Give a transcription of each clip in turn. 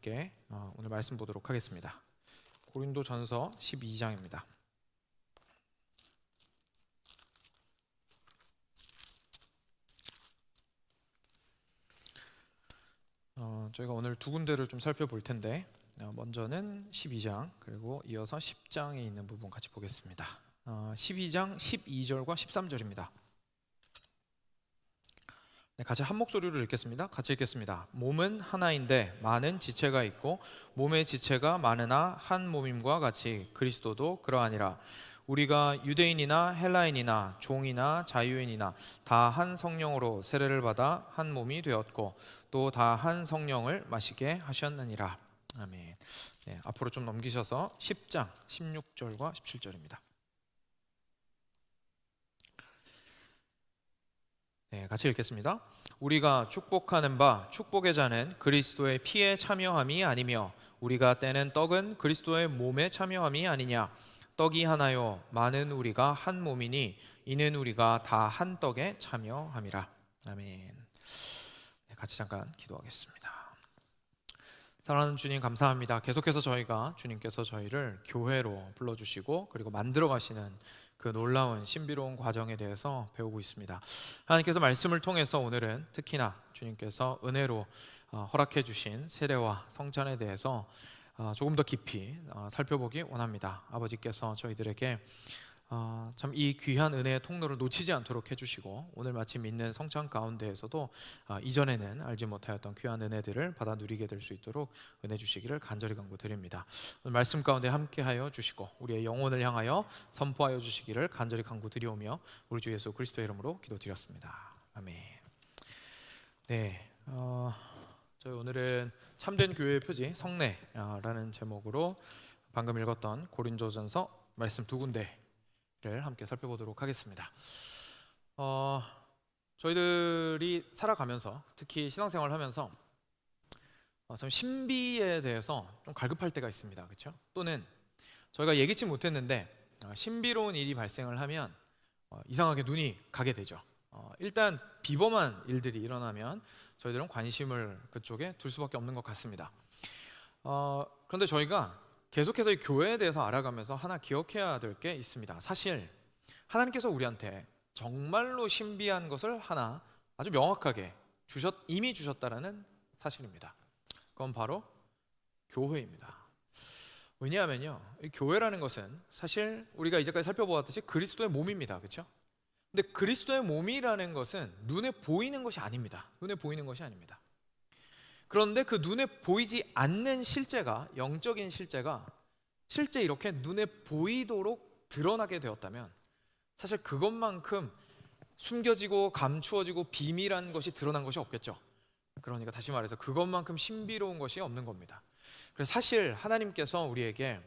함께 오늘 말씀 보도록 하겠습니다. 고린도전서 12장입니다. 저희가 오늘 두 군데를 좀 살펴볼 텐데 먼저는 12장 그리고 이어서 10장에 있는 부분 같이 보겠습니다. 12장 12절과 13절입니다. 같이 한 목소리로 읽겠습니다. 같이 읽겠습니다. 몸은 하나인데 많은 지체가 있고 몸의 지체가 많으나 한 몸임과 같이 그리스도도 그러하니라. 우리가 유대인이나 헬라인이나 종이나 자유인이나 다 한 성령으로 세례를 받아 한 몸이 되었고 또 다 한 성령을 마시게 하셨느니라. 아멘. 앞으로 좀 넘기셔서 10장 16절과 17절입니다. 같이 읽겠습니다. 우리가 축복하는 바 축복의 자는 그리스도의 피에 참여함이 아니며 우리가 떼는 떡은 그리스도의 몸에 참여함이 아니냐. 떡이 하나요 많은 우리가 한 몸이니 이는 우리가 다 한 떡에 참여함이라. 아멘. 같이 잠깐 기도하겠습니다. 사랑하는 주님 감사합니다. 계속해서 저희가 주님께서 저희를 교회로 불러주시고 그리고 만들어 가시는 그 놀라운 신비로운 과정에 대해서 배우고 있습니다. 하나님께서 말씀을 통해서 오늘은 특히나 주님께서 은혜로 허락해 주신 세례와 성찬에 대해서 조금 더 깊이 살펴보기 원합니다. 아버지께서 저희들에게 참 이 귀한 은혜의 통로를 놓치지 않도록 해주시고 오늘 마침 있는 성찬 가운데에서도 이전에는 알지 못하였던 귀한 은혜들을 받아 누리게 될 수 있도록 은혜 주시기를 간절히 간구드립니다. 오늘 말씀 가운데 함께하여 주시고 우리의 영혼을 향하여 선포하여 주시기를 간절히 간구드리오며 우리 주 예수 그리스도의 이름으로 기도드렸습니다. 아멘. 저희 오늘은 참된 교회의 표지 성례라는 제목으로 방금 읽었던 고린도전서 말씀 두 군데를 함께 살펴보도록 하겠습니다. 저희들이 살아가면서 특히 신앙생활을 하면서 참 신비에 대해서 좀 갈급할 때가 있습니다. 그렇죠? 또는 저희가 예기치 못했는데 신비로운 일이 발생을 하면 이상하게 눈이 가게 되죠. 일단 비범한 일들이 일어나면 저희들은 관심을 그쪽에 둘 수밖에 없는 것 같습니다. 그런데 저희가 계속해서 이 교회에 대해서 알아가면서 하나 기억해야 될 게 있습니다. 사실 하나님께서 우리한테 정말로 신비한 것을 하나 아주 명확하게 이미 주셨다라는 사실입니다. 그건 바로 교회입니다. 왜냐하면요, 이 교회라는 것은 사실 우리가 이제까지 살펴보았듯이 그리스도의 몸입니다. 그렇죠? 근데 그리스도의 몸이라는 것은 눈에 보이는 것이 아닙니다. 눈에 보이는 것이 아닙니다. 그런데 그 눈에 보이지 않는 실제가, 영적인 실제가 실제 이렇게 눈에 보이도록 드러나게 되었다면 사실 그것만큼 숨겨지고 감추어지고 비밀한 것이 드러난 것이 없겠죠. 그러니까 다시 말해서 그것만큼 신비로운 것이 없는 겁니다. 그래서 사실 하나님께서 우리에게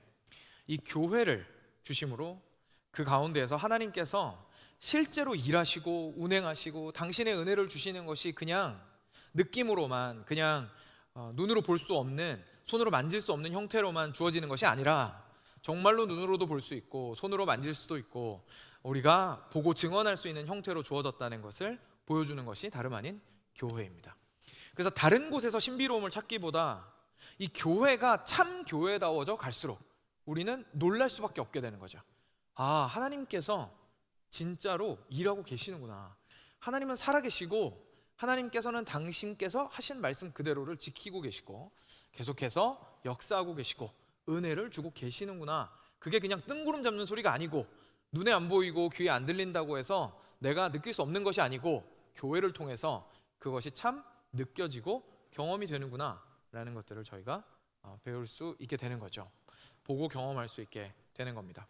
이 교회를 주심으로 그 가운데에서 하나님께서 실제로 일하시고 운행하시고 당신의 은혜를 주시는 것이 그냥 느낌으로만, 그냥 눈으로 볼 수 없는, 손으로 만질 수 없는 형태로만 주어지는 것이 아니라 정말로 눈으로도 볼 수 있고 손으로 만질 수도 있고 우리가 보고 증언할 수 있는 형태로 주어졌다는 것을 보여주는 것이 다름 아닌 교회입니다. 그래서 다른 곳에서 신비로움을 찾기보다 이 교회가 참 교회다워져 갈수록 우리는 놀랄 수밖에 없게 되는 거죠. 하나님께서 진짜로 일하고 계시는구나. 하나님은 살아계시고 하나님께서는 당신께서 하신 말씀 그대로를 지키고 계시고 계속해서 역사하고 계시고 은혜를 주고 계시는구나. 그게 그냥 뜬구름 잡는 소리가 아니고 눈에 안 보이고 귀에 안 들린다고 해서 내가 느낄 수 없는 것이 아니고 교회를 통해서 그것이 참 느껴지고 경험이 되는구나 라는 것들을 저희가 배울 수 있게 되는 거죠. 보고 경험할 수 있게 되는 겁니다.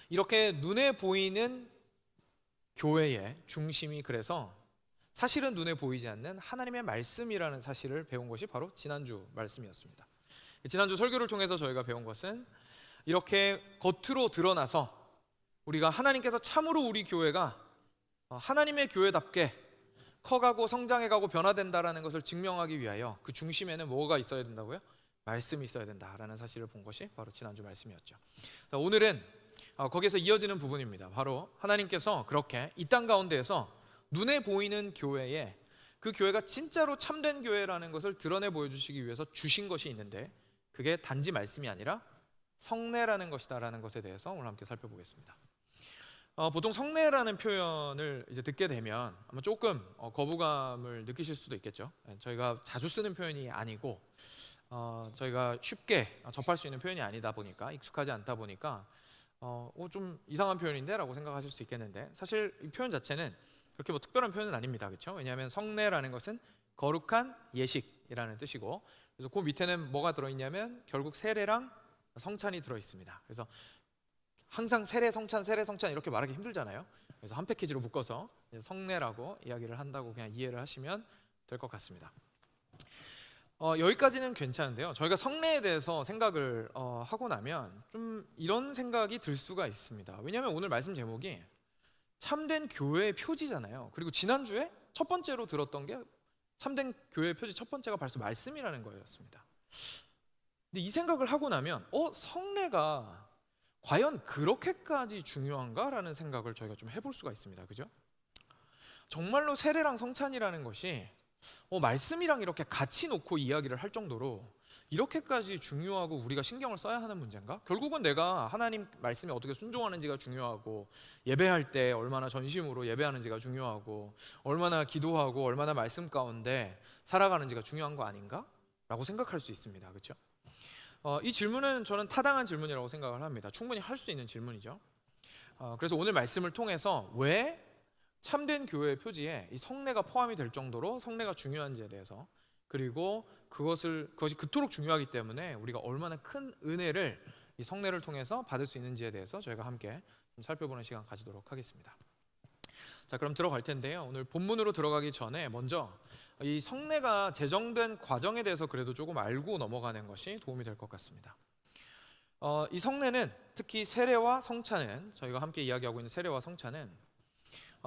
이렇게 눈에 보이는 교회의 중심이 그래서 사실은 눈에 보이지 않는 하나님의 말씀이라는 사실을 배운 것이 바로 지난주 말씀이었습니다. 지난주 설교를 통해서 저희가 배운 것은 이렇게 겉으로 드러나서 우리가 하나님께서 참으로 우리 교회가 하나님의 교회답게 커가고 성장해가고 변화된다라는 것을 증명하기 위하여 그 중심에는 뭐가 있어야 된다고요? 말씀이 있어야 된다라는 사실을 본 것이 바로 지난주 말씀이었죠. 오늘은 거기에서 이어지는 부분입니다. 바로 하나님께서 그렇게 이 땅 가운데에서 눈에 보이는 교회에 그 교회가 진짜로 참된 교회라는 것을 드러내 보여주시기 위해서 주신 것이 있는데 그게 단지 말씀이 아니라 성례라는 것이다라는 것에 대해서 오늘 함께 살펴보겠습니다. 보통 성례라는 표현을 이제 듣게 되면 아마 조금 거부감을 느끼실 수도 있겠죠. 저희가 자주 쓰는 표현이 아니고 저희가 쉽게 접할 수 있는 표현이 아니다 보니까, 익숙하지 않다 보니까 좀 이상한 표현인데 라고 생각하실 수 있겠는데, 사실 이 표현 자체는 그렇게 뭐 특별한 표현은 아닙니다. 그렇죠? 왜냐하면 성례라는 것은 거룩한 예식이라는 뜻이고, 그래서 그 밑에는 뭐가 들어있냐면 결국 세례랑 성찬이 들어있습니다. 그래서 항상 세례 성찬 이렇게 말하기 힘들잖아요. 그래서 한 패키지로 묶어서 성례라고 이야기를 한다고 그냥 이해를 하시면 될 것 같습니다. 여기까지는 괜찮은데요. 저희가 성례에 대해서 생각을 하고 나면 좀 이런 생각이 들 수가 있습니다. 왜냐하면 오늘 말씀 제목이 참된 교회의 표지잖아요. 그리고 지난주에 첫 번째로 들었던 게 참된 교회의 표지 첫 번째가 벌써 말씀이라는 거였습니다. 근데 이 생각을 하고 나면 성례가 과연 그렇게까지 중요한가라는 생각을 저희가 좀 해볼 수가 있습니다. 그죠? 정말로 세례랑 성찬이라는 것이 말씀이랑 이렇게 같이 놓고 이야기를 할 정도로 이렇게까지 중요하고 우리가 신경을 써야 하는 문제인가? 결국은 내가 하나님 말씀에 어떻게 순종하는지가 중요하고, 예배할 때 얼마나 전심으로 예배하는지가 중요하고, 얼마나 기도하고 얼마나 말씀 가운데 살아가는지가 중요한 거 아닌가? 라고 생각할 수 있습니다. 그렇죠? 이 질문은 저는 타당한 질문이라고 생각을 합니다. 충분히 할 수 있는 질문이죠. 그래서 오늘 말씀을 통해서 왜 참된 교회의 표지에 이 성례가 포함이 될 정도로 성례가 중요한지에 대해서, 그리고 그것이 그토록 중요하기 때문에 우리가 얼마나 큰 은혜를 이 성례를 통해서 받을 수 있는지에 대해서 저희가 함께 좀 살펴보는 시간 가지도록 하겠습니다. 자, 그럼 들어갈 텐데요. 오늘 본문으로 들어가기 전에 먼저 이 성례가 제정된 과정에 대해서 그래도 조금 알고 넘어가는 것이 도움이 될 것 같습니다. 이 성례는, 특히 세례와 성찬은, 저희가 함께 이야기하고 있는 세례와 성찬은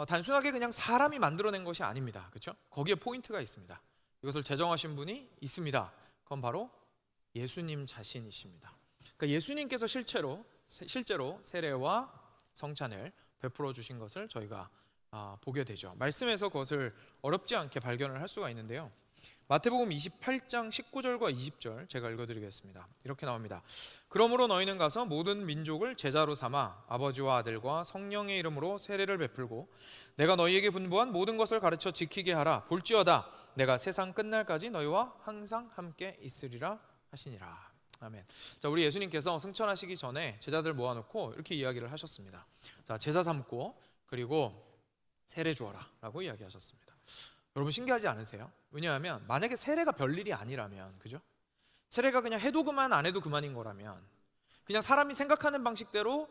단순하게 그냥 사람이 만들어낸 것이 아닙니다. 그렇죠? 거기에 포인트가 있습니다. 이것을 제정하신 분이 있습니다. 그건 바로 예수님 자신이십니다. 그러니까 예수님께서 실제로 세례와 성찬을 베풀어 주신 것을 저희가 보게 되죠. 말씀에서 그것을 어렵지 않게 발견을 할 수가 있는데요. 마태복음 28장 19절과 20절 제가 읽어드리겠습니다. 이렇게 나옵니다. 그러므로 너희는 가서 모든 민족을 제자로 삼아 아버지와 아들과 성령의 이름으로 세례를 베풀고 내가 너희에게 분부한 모든 것을 가르쳐 지키게 하라. 볼지어다 내가 세상 끝날까지 너희와 항상 함께 있으리라 하시니라. 아멘. 자, 우리 예수님께서 승천하시기 전에 제자들 모아놓고 이렇게 이야기를 하셨습니다. 자, 제자 삼고 그리고 세례 주어라 라고 이야기하셨습니다. 여러분 신기하지 않으세요? 왜냐하면 만약에 세례가 별일이 아니라면, 그죠? 세례가 그냥 해도 그만 안 해도 그만인 거라면, 그냥 사람이 생각하는 방식대로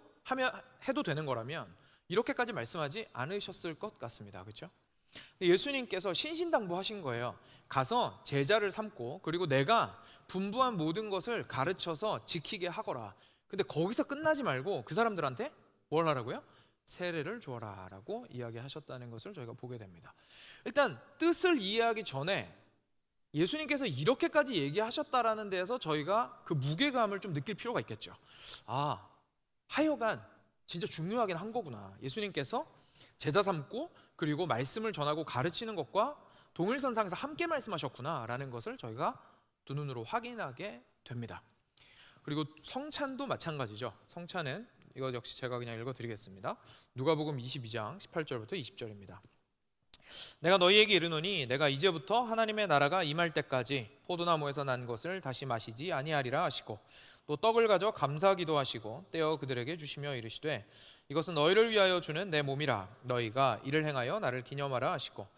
해도 되는 거라면 이렇게까지 말씀하지 않으셨을 것 같습니다. 그렇죠? 예수님께서 신신당부하신 거예요. 가서 제자를 삼고 그리고 내가 분부한 모든 것을 가르쳐서 지키게 하거라. 근데 거기서 끝나지 말고 그 사람들한테 뭘 하라고요? 세례를 주어라 라고 이야기하셨다는 것을 저희가 보게 됩니다. 일단 뜻을 이해하기 전에 예수님께서 이렇게까지 얘기하셨다라는 데에서 저희가 그 무게감을 좀 느낄 필요가 있겠죠. 하여간 진짜 중요하긴 한 거구나. 예수님께서 제자 삼고 그리고 말씀을 전하고 가르치는 것과 동일선상에서 함께 말씀하셨구나 라는 것을 저희가 두 눈으로 확인하게 됩니다. 그리고 성찬도 마찬가지죠. 성찬은 이거 역시 제가 그냥 읽어드리겠습니다. 누가복음 22장 18절부터 20절입니다. 내가 너희에게 이르노니 내가 이제부터 하나님의 나라가 임할 때까지 포도나무에서 난 것을 다시 마시지 아니하리라 하시고 또 떡을 가져 감사기도 하시고 떼어 그들에게 주시며 이르시되 이것은 너희를 위하여 주는 내 몸이라 너희가 이를 행하여 나를 기념하라 하시고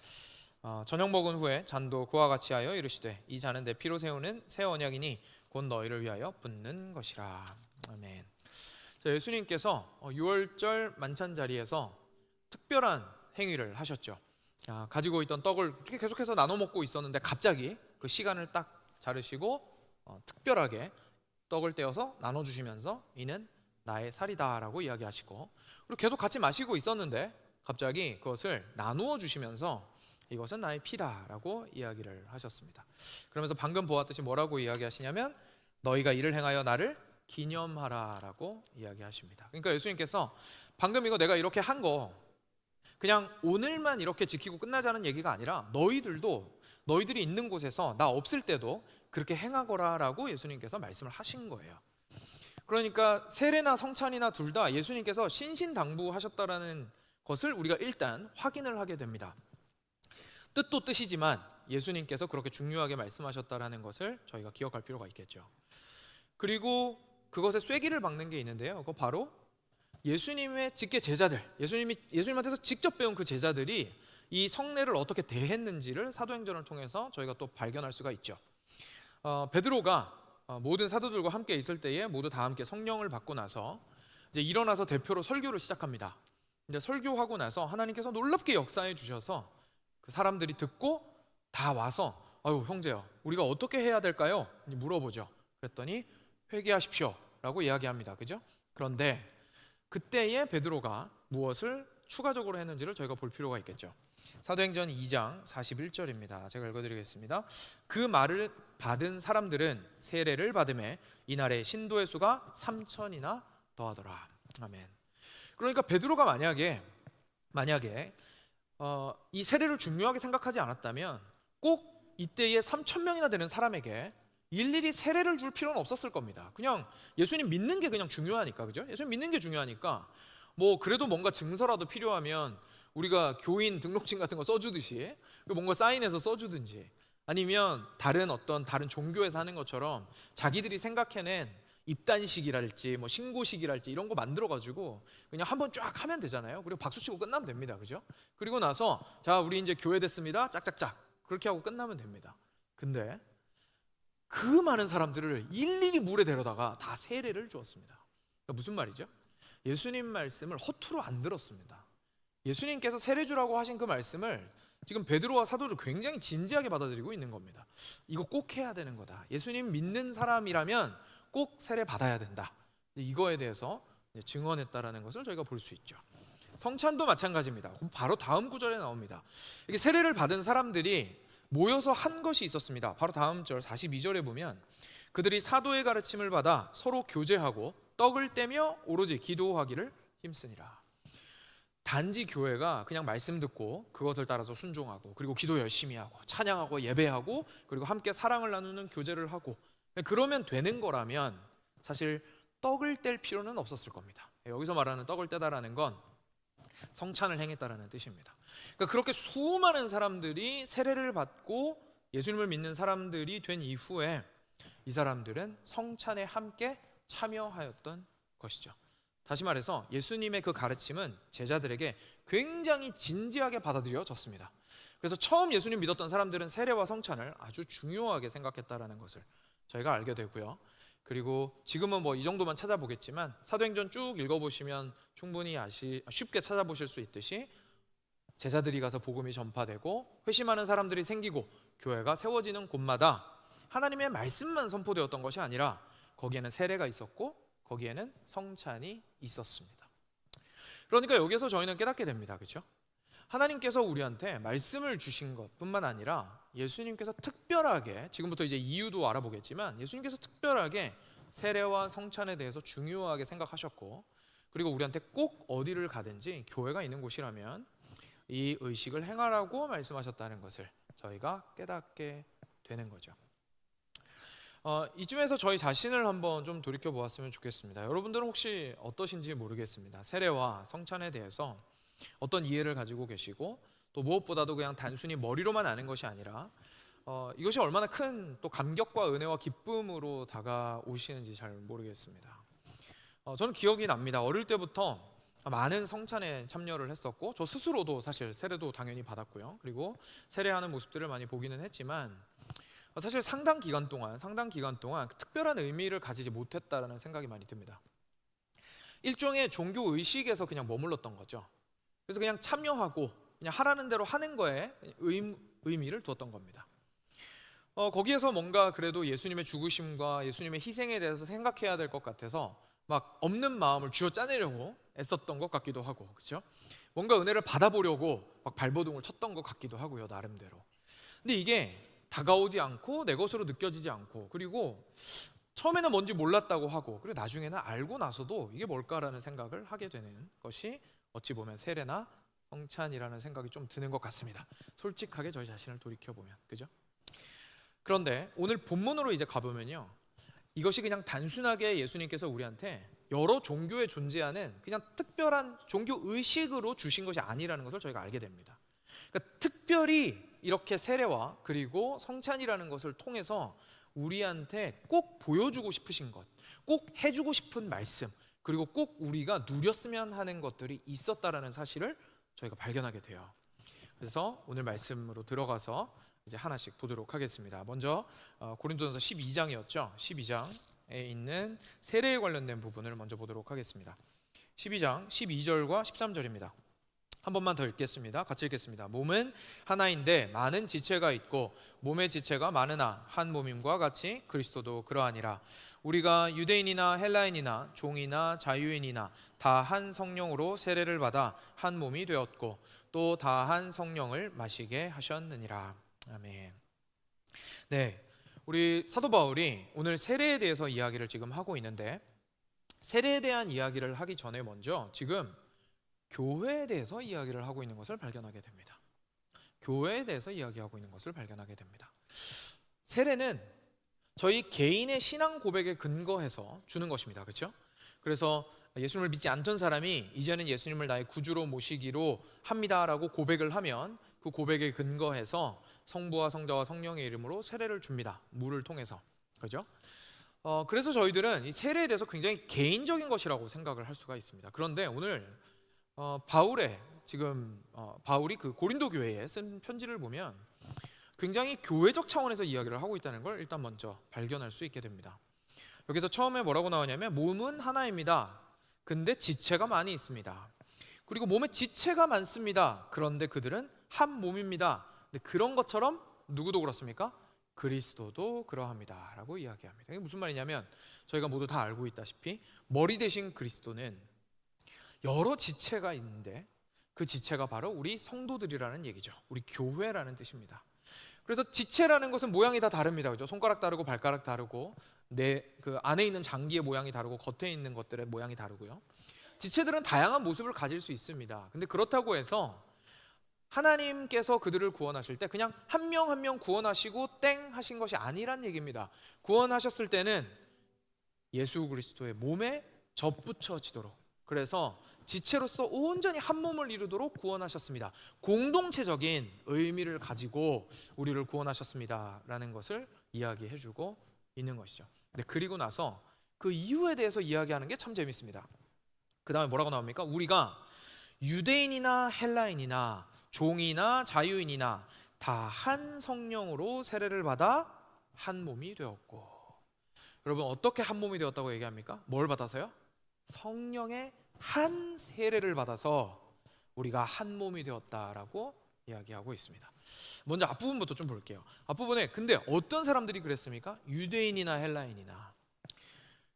저녁 먹은 후에 잔도 그와 같이 하여 이르시되 이 잔은 내 피로 세우는 새 언약이니 곧 너희를 위하여 붓는 것이라. 아멘. 자, 예수님께서 6월절 만찬 자리에서 특별한 행위를 하셨죠. 가지고 있던 떡을 계속해서 나눠 먹고 있었는데 갑자기 그 시간을 딱 자르시고 특별하게 떡을 떼어서 나눠주시면서 이는 나의 살이다라고 이야기하시고, 그리고 계속 같이 마시고 있었는데 갑자기 그것을 나누어 주시면서 이것은 나의 피다라고 이야기를 하셨습니다. 그러면서 방금 보았듯이 뭐라고 이야기하시냐면 너희가 이를 행하여 나를 기념하라라고 이야기하십니다. 그러니까 예수님께서 방금 이거 내가 이렇게 한 거 그냥 오늘만 이렇게 지키고 끝나자는 얘기가 아니라 너희들이 있는 곳에서 나 없을 때도 그렇게 행하거라라고 예수님께서 말씀을 하신 거예요. 그러니까 세례나 성찬이나 둘 다 예수님께서 신신당부하셨다라는 것을 우리가 일단 확인을 하게 됩니다. 뜻도 뜻이지만 예수님께서 그렇게 중요하게 말씀하셨다라는 것을 저희가 기억할 필요가 있겠죠. 그리고 그것에 쐐기를 박는 게 있는데요. 그거 바로 예수님의 직계 제자들, 예수님한테서 직접 배운 그 제자들이 이 성례를 어떻게 대했는지를 사도행전을 통해서 저희가 또 발견할 수가 있죠. 베드로가 모든 사도들과 함께 있을 때에 모두 다 함께 성령을 받고 나서 이제 일어나서 대표로 설교를 시작합니다. 이제 설교하고 나서 하나님께서 놀랍게 역사해 주셔서 그 사람들이 듣고 다 와서 아유 형제요, 우리가 어떻게 해야 될까요? 물어보죠. 그랬더니 회개하십시오라고 이야기합니다. 그죠? 그런데 그때에 베드로가 무엇을 추가적으로 했는지를 저희가 볼 필요가 있겠죠. 사도행전 2장 41절입니다. 제가 읽어드리겠습니다. 그 말을 받은 사람들은 세례를 받음에 이날의 신도의 수가 3,000이나 더하더라. 아멘. 그러니까 베드로가 만약에 이 세례를 중요하게 생각하지 않았다면 꼭 이때에 3,000명이나 되는 사람에게 일일이 세례를 줄 필요는 없었을 겁니다. 그냥 예수님 믿는 게 그냥 중요하니까, 그죠? 예수님 믿는 게 중요하니까 뭐 그래도 뭔가 증서라도 필요하면 우리가 교인 등록증 같은 거 써주듯이 뭔가 사인해서 써주든지 아니면 다른 종교에서 하는 것처럼 자기들이 생각해낸 입단식이랄지 뭐 신고식이랄지 이런 거 만들어가지고 그냥 한번 쫙 하면 되잖아요. 그리고 박수치고 끝나면 됩니다. 그죠? 그리고 나서 자 우리 이제 교회 됐습니다. 짝짝짝 그렇게 하고 끝나면 됩니다. 근데 그 많은 사람들을 일일이 물에 데려다가 다 세례를 주었습니다. 그러니까 무슨 말이죠? 예수님 말씀을 허투루 안 들었습니다. 예수님께서 세례 주라고 하신 그 말씀을 지금 베드로와 사도들 굉장히 진지하게 받아들이고 있는 겁니다. 이거 꼭 해야 되는 거다. 예수님 믿는 사람이라면 꼭 세례 받아야 된다. 이거에 대해서 증언했다라는 것을 저희가 볼 수 있죠. 성찬도 마찬가지입니다. 바로 다음 구절에 나옵니다. 이게 세례를 받은 사람들이 모여서 한 것이 있었습니다. 바로 다음 절 42절에 보면 그들이 사도의 가르침을 받아 서로 교제하고 떡을 떼며 오로지 기도하기를 힘쓰니라. 단지 교회가 그냥 말씀 듣고 그것을 따라서 순종하고 그리고 기도 열심히 하고 찬양하고 예배하고 그리고 함께 사랑을 나누는 교제를 하고 그러면 되는 거라면 사실 떡을 뗄 필요는 없었을 겁니다. 여기서 말하는 떡을 떼다라는 건 성찬을 행했다라는 뜻입니다. 그러니까 그렇게 수많은 사람들이 세례를 받고 예수님을 믿는 사람들이 된 이후에 이 사람들은 성찬에 함께 참여하였던 것이죠. 다시 말해서 예수님의 그 가르침은 제자들에게 굉장히 진지하게 받아들여졌습니다. 그래서 처음 예수님 믿었던 사람들은 세례와 성찬을 아주 중요하게 생각했다라는 것을 저희가 알게 되고요. 그리고 지금은 뭐 이 정도만 찾아보겠지만 사도행전 쭉 읽어보시면 충분히 쉽게 찾아보실 수 있듯이 제자들이 가서 복음이 전파되고 회심하는 사람들이 생기고 교회가 세워지는 곳마다 하나님의 말씀만 선포되었던 것이 아니라 거기에는 세례가 있었고 거기에는 성찬이 있었습니다. 그러니까 여기서 저희는 깨닫게 됩니다. 그렇죠? 하나님께서 우리한테 말씀을 주신 것뿐만 아니라 예수님께서 특별하게 지금부터 이제 이유도 알아보겠지만 예수님께서 특별하게 세례와 성찬에 대해서 중요하게 생각하셨고 그리고 우리한테 꼭 어디를 가든지 교회가 있는 곳이라면 이 의식을 행하라고 말씀하셨다는 것을 저희가 깨닫게 되는 거죠. 이쯤에서 저희 자신을 한번 좀 돌이켜 보았으면 좋겠습니다. 여러분들은 혹시 어떠신지 모르겠습니다. 세례와 성찬에 대해서 어떤 이해를 가지고 계시고 또 무엇보다도 그냥 단순히 머리로만 아는 것이 아니라 이것이 얼마나 큰 또 감격과 은혜와 기쁨으로 다가오시는지 잘 모르겠습니다. 저는 기억이 납니다. 어릴 때부터 많은 성찬에 참여를 했었고 저 스스로도 사실 세례도 당연히 받았고요. 그리고 세례하는 모습들을 많이 보기는 했지만 사실 상당 기간 동안 특별한 의미를 가지지 못했다라는 생각이 많이 듭니다. 일종의 종교 의식에서 그냥 머물렀던 거죠. 그래서 그냥 참여하고 그냥 하라는 대로 하는 거에 의미를 두었던 겁니다. 거기에서 뭔가 그래도 예수님의 죽으심과 예수님의 희생에 대해서 생각해야 될 것 같아서 막 없는 마음을 쥐어 짜내려고 애썼던 것 같기도 하고, 그렇죠? 뭔가 은혜를 받아보려고 막 발버둥을 쳤던 것 같기도 하고요, 나름대로. 근데 이게 다가오지 않고 내 것으로 느껴지지 않고 그리고 처음에는 뭔지 몰랐다고 하고 그리고 나중에는 알고 나서도 이게 뭘까라는 생각을 하게 되는 것이 어찌 보면 세례나 성찬이라는 생각이 좀 드는 것 같습니다. 솔직하게 저희 자신을 돌이켜보면, 그죠? 그런데 오늘 본문으로 이제 가보면요, 이것이 그냥 단순하게 예수님께서 우리한테 여러 종교에 존재하는 그냥 특별한 종교 의식으로 주신 것이 아니라는 것을 저희가 알게 됩니다. 그러니까 특별히 이렇게 세례와 그리고 성찬이라는 것을 통해서 우리한테 꼭 보여주고 싶으신 것, 꼭 해주고 싶은 말씀, 그리고 꼭 우리가 누렸으면 하는 것들이 있었다라는 사실을 저희가 발견하게 돼요. 그래서 오늘 말씀으로 들어가서 이제 하나씩 보도록 하겠습니다. 먼저 고린도전서 12장이었죠. 12장에 있는 세례에 관련된 부분을 먼저 보도록 하겠습니다. 12장 12절과 13절입니다. 한 번만 더 읽겠습니다. 같이 읽겠습니다. 몸은 하나인데 많은 지체가 있고 몸의 지체가 많으나 한 몸임과 같이 그리스도도 그러하니라. 우리가 유대인이나 헬라인이나 종이나 자유인이나 다 한 성령으로 세례를 받아 한 몸이 되었고 또 다 한 성령을 마시게 하셨느니라. 아멘. 네, 우리 사도 바울이 오늘 세례에 대해서 이야기를 지금 하고 있는데, 세례에 대한 이야기를 하기 전에 먼저 지금 교회에 대해서 이야기를 하고 있는 것을 발견하게 됩니다. 교회에 대해서 이야기하고 있는 것을 발견하게 됩니다. 세례는 저희 개인의 신앙 고백에 근거해서 주는 것입니다. 그렇죠? 그래서 예수님을 믿지 않던 사람이 이제는 예수님을 나의 구주로 모시기로 합니다라고 고백을 하면 그 고백에 근거해서 성부와 성자와 성령의 이름으로 세례를 줍니다. 물을 통해서. 그렇죠? 그래서 저희들은 이 세례에 대해서 굉장히 개인적인 것이라고 생각을 할 수가 있습니다. 그런데 오늘 바울이 그 고린도 교회에 쓴 편지를 보면 굉장히 교회적 차원에서 이야기를 하고 있다는 걸 일단 먼저 발견할 수 있게 됩니다. 여기서 처음에 뭐라고 나오냐면 몸은 하나입니다. 근데 지체가 많이 있습니다. 그리고 몸에 지체가 많습니다. 그런데 그들은 한 몸입니다. 근데 그런 것처럼 누구도 그렇습니까? 그리스도도 그러합니다 라고 이야기합니다. 이게 무슨 말이냐면 저희가 모두 다 알고 있다시피 머리 대신 그리스도는 여러 지체가 있는데 그 지체가 바로 우리 성도들이라는 얘기죠. 우리 교회라는 뜻입니다. 그래서 지체라는 것은 모양이 다 다릅니다. 그죠? 손가락 다르고 발가락 다르고 그 안에 있는 장기의 모양이 다르고 겉에 있는 것들의 모양이 다르고요. 지체들은 다양한 모습을 가질 수 있습니다. 근데 그렇다고 해서 하나님께서 그들을 구원하실 때 그냥 한 명 한 명 구원하시고 땡 하신 것이 아니란 얘기입니다. 구원하셨을 때는 예수 그리스도의 몸에 접붙여지도록, 그래서 지체로서 온전히 한 몸을 이루도록 구원하셨습니다. 공동체적인 의미를 가지고 우리를 구원하셨습니다 라는 것을 이야기해주고 있는 것이죠. 근데 그리고 나서 그 이유에 대해서 이야기하는 게 참 재밌습니다. 그 다음에 뭐라고 나옵니까? 우리가 유대인이나 헬라인이나 종이나 자유인이나 다 한 성령으로 세례를 받아 한 몸이 되었고. 여러분, 어떻게 한 몸이 되었다고 얘기합니까? 뭘 받아서요? 성령의 한 세례를 받아서 우리가 한 몸이 되었다라고 이야기하고 있습니다. 먼저 앞부분부터 좀 볼게요. 앞부분에 근데 어떤 사람들이 그랬습니까? 유대인이나 헬라인이나.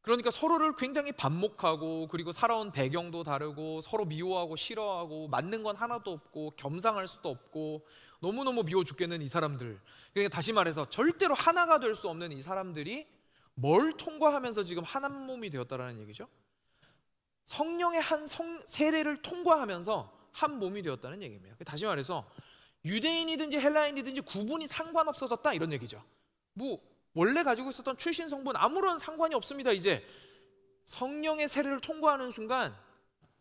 그러니까 서로를 굉장히 반목하고, 그리고 살아온 배경도 다르고, 서로 미워하고 싫어하고, 맞는 건 하나도 없고, 겸상할 수도 없고, 너무너무 미워 죽겠는 이 사람들. 그러니까 다시 말해서 절대로 하나가 될 수 없는 이 사람들이 뭘 통과하면서 지금 한 몸이 되었다라는 얘기죠? 성령의 한 세례를 통과하면서 한 몸이 되었다는 얘기입니다. 다시 말해서 유대인이든지 헬라인이든지 구분이 상관없어졌다 이런 얘기죠. 뭐 원래 가지고 있었던 출신 성분 아무런 상관이 없습니다. 이제 성령의 세례를 통과하는 순간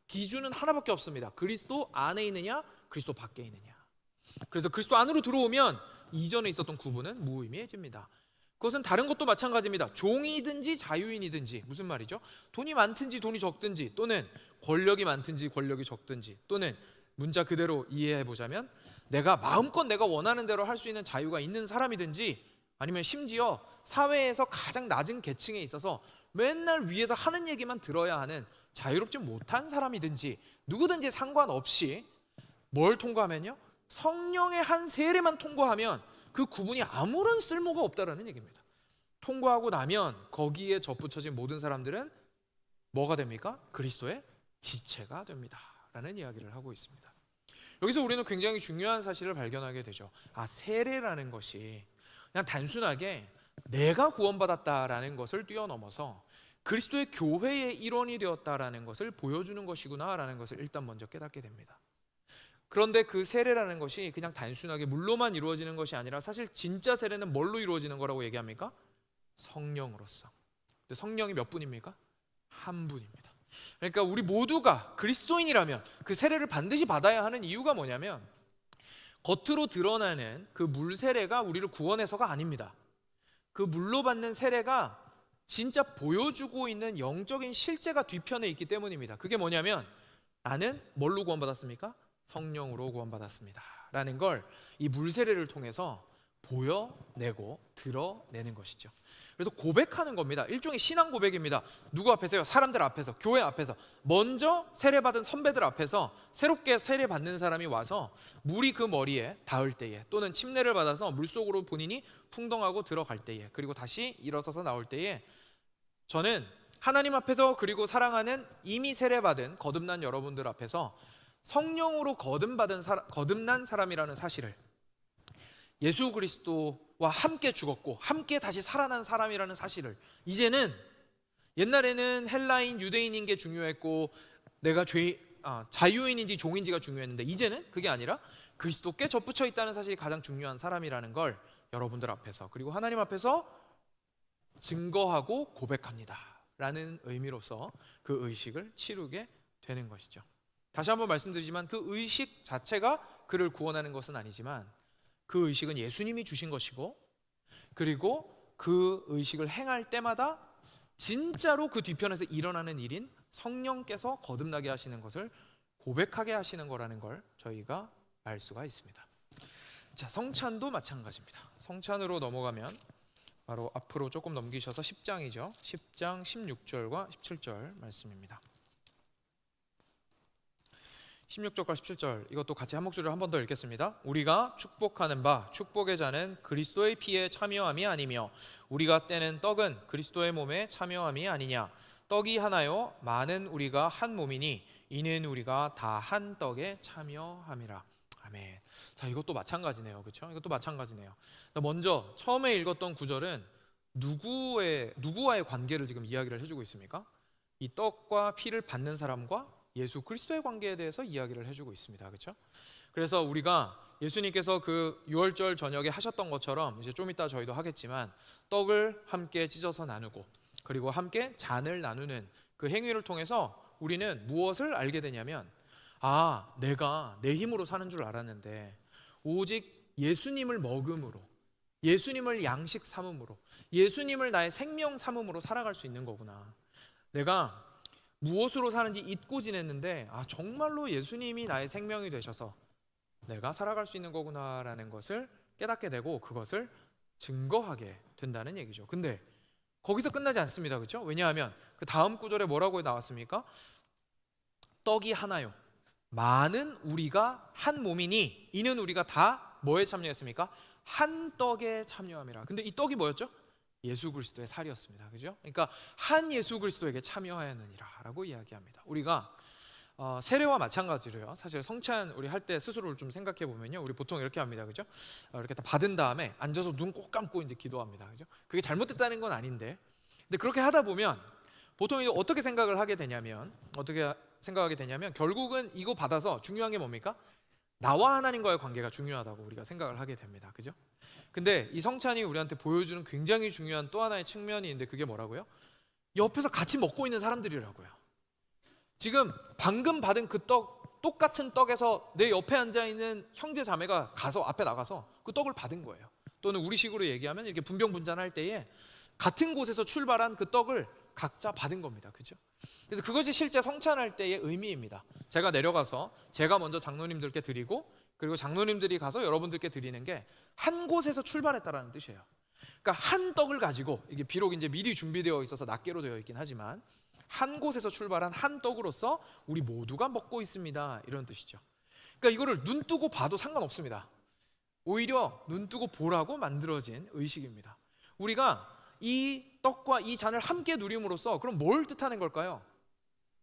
기준은 하나밖에 없습니다. 그리스도 안에 있느냐, 그리스도 밖에 있느냐. 그래서 그리스도 안으로 들어오면 이전에 있었던 구분은 무의미해집니다. 그것은 다른 것도 마찬가지입니다. 종이든지 자유인이든지. 무슨 말이죠? 돈이 많든지 돈이 적든지, 또는 권력이 많든지 권력이 적든지, 또는 문자 그대로 이해해보자면 내가 마음껏 내가 원하는 대로 할 수 있는 자유가 있는 사람이든지, 아니면 심지어 사회에서 가장 낮은 계층에 있어서 맨날 위에서 하는 얘기만 들어야 하는 자유롭지 못한 사람이든지, 누구든지 상관없이 뭘 통과하면요? 성령의 한 세례만 통과하면 그 구분이 아무런 쓸모가 없다라는 얘기입니다. 통과하고 나면 거기에 접붙여진 모든 사람들은 뭐가 됩니까? 그리스도의 지체가 됩니다 라는 이야기를 하고 있습니다. 여기서 우리는 굉장히 중요한 사실을 발견하게 되죠. 세례라는 것이 그냥 단순하게 내가 구원받았다라는 것을 뛰어넘어서 그리스도의 교회의 일원이 되었다라는 것을 보여주는 것이구나 라는 것을 일단 먼저 깨닫게 됩니다. 그런데 그 세례라는 것이 그냥 단순하게 물로만 이루어지는 것이 아니라 사실 진짜 세례는 뭘로 이루어지는 거라고 얘기합니까? 성령으로서. 근데 성령이 몇 분입니까? 한 분입니다. 그러니까 우리 모두가 그리스도인이라면 그 세례를 반드시 받아야 하는 이유가 뭐냐면 겉으로 드러나는 그 물 세례가 우리를 구원해서가 아닙니다. 그 물로 받는 세례가 진짜 보여주고 있는 영적인 실제가 뒤편에 있기 때문입니다. 그게 뭐냐면 나는 뭘로 구원받았습니까? 성령으로 구원받았습니다 라는 걸 이 물 세례를 통해서 보여내고 드러내는 것이죠. 그래서 고백하는 겁니다. 일종의 신앙 고백입니다. 누구 앞에서요? 사람들 앞에서, 교회 앞에서. 먼저 세례받은 선배들 앞에서 새롭게 세례받는 사람이 와서 물이 그 머리에 닿을 때에, 또는 침례를 받아서 물속으로 본인이 풍덩하고 들어갈 때에, 그리고 다시 일어서서 나올 때에, 저는 하나님 앞에서, 그리고 사랑하는 이미 세례받은 거듭난 여러분들 앞에서 성령으로 거듭난 사람이라는 사실을, 예수 그리스도와 함께 죽었고 함께 다시 살아난 사람이라는 사실을, 이제는 옛날에는 헬라인 유대인인 게 중요했고 내가 자유인인지 종인지가 중요했는데, 이제는 그게 아니라 그리스도께 접붙여 있다는 사실이 가장 중요한 사람이라는 걸 여러분들 앞에서, 그리고 하나님 앞에서 증거하고 고백합니다 라는 의미로서 그 의식을 치르게 되는 것이죠. 다시 한번 말씀드리지만 그 의식 자체가 그를 구원하는 것은 아니지만 그 의식은 예수님이 주신 것이고, 그리고 그 의식을 행할 때마다 진짜로 그 뒤편에서 일어나는 일인 성령께서 거듭나게 하시는 것을 고백하게 하시는 거라는 걸 저희가 알 수가 있습니다. 자, 성찬도 마찬가지입니다. 성찬으로 넘어가면 바로 앞으로 조금 넘기셔서 10장이죠. 10장 16절과 17절 말씀입니다. 16절과 17절, 이것도 같이 한 목소리로 한 번 더 읽겠습니다. 우리가 축복하는 바 축복의 자는 그리스도의 피에 참여함이 아니며 우리가 떼는 떡은 그리스도의 몸에 참여함이 아니냐. 떡이 하나요 많은 우리가 한 몸이니 이는 우리가 다 한 떡에 참여함이라. 아멘. 자, 이것도 마찬가지네요. 그렇죠? 이것도 마찬가지네요. 먼저 처음에 읽었던 구절은 누구와의 관계를 지금 이야기를 해주고 있습니까? 이 떡과 피를 받는 사람과 예수 그리스도의 관계에 대해서 이야기를 해주고 있습니다. 그렇죠? 그래서 우리가 예수님께서 그 유월절 저녁에 하셨던 것처럼 이제 좀 이따 저희도 하겠지만 떡을 함께 찢어서 나누고 그리고 함께 잔을 나누는 그 행위를 통해서 우리는 무엇을 알게 되냐면, 아, 내가 내 힘으로 사는 줄 알았는데 오직 예수님을 먹음으로, 예수님을 양식 삼음으로, 예수님을 나의 생명 삼음으로 살아갈 수 있는 거구나. 내가 무엇으로 사는지 잊고 지냈는데 정말로 예수님이 나의 생명이 되셔서 내가 살아갈 수 있는 거구나라는 것을 깨닫게 되고 그것을 증거하게 된다는 얘기죠. 근데 거기서 끝나지 않습니다. 그렇죠? 왜냐하면 그 다음 구절에 뭐라고 나왔습니까? 떡이 하나요 많은 우리가 한 몸이니 이는 우리가 다 뭐에 참여했습니까? 한 떡에 참여함이라. 근데 이 떡이 뭐였죠? 예수 그리스도의 살이었습니다. 그죠? 그러니까 한 예수 그리스도에게 참여하였느니라라고 이야기합니다. 우리가 세례와 마찬가지로요. 사실 성찬 우리 할 때 스스로를 좀 생각해 보면요, 우리 보통 이렇게 합니다. 그죠? 이렇게 다 받은 다음에 앉아서 눈 꼭 감고 이제 기도합니다. 그죠? 그게 잘못됐다는 건 아닌데, 근데 그렇게 하다 보면 보통 이제 어떻게 생각하게 되냐면 결국은 이거 받아서 중요한 게 뭡니까? 나와 하나님과의 관계가 중요하다고 우리가 생각을 하게 됩니다. 그죠? 근데 이 성찬이 우리한테 보여주는 굉장히 중요한 또 하나의 측면이 있는데, 그게 뭐라고요? 옆에서 같이 먹고 있는 사람들이라고요. 지금 방금 받은 그 똑같은 떡에서 내 옆에 앉아있는 형제 자매가 가서 앞에 나가서 그 떡을 받은 거예요. 또는 우리식으로 얘기하면 이렇게 분병분잔할 때에 같은 곳에서 출발한 그 떡을 각자 받은 겁니다. 그죠? 그래서 그것이 실제 성찬할 때의 의미입니다. 제가 내려가서 제가 먼저 장로님들께 드리고, 그리고 장로님들이 가서 여러분들께 드리는 게 한 곳에서 출발했다라는 뜻이에요. 그러니까 한 떡을 가지고, 이게 비록 이제 미리 준비되어 있어서 낱개로 되어 있긴 하지만 한 곳에서 출발한 한 떡으로서 우리 모두가 먹고 있습니다, 이런 뜻이죠. 그러니까 이거를 눈 뜨고 봐도 상관없습니다. 오히려 눈 뜨고 보라고 만들어진 의식입니다. 우리가 이 떡과 이 잔을 함께 누림으로써 그럼 뭘 뜻하는 걸까요?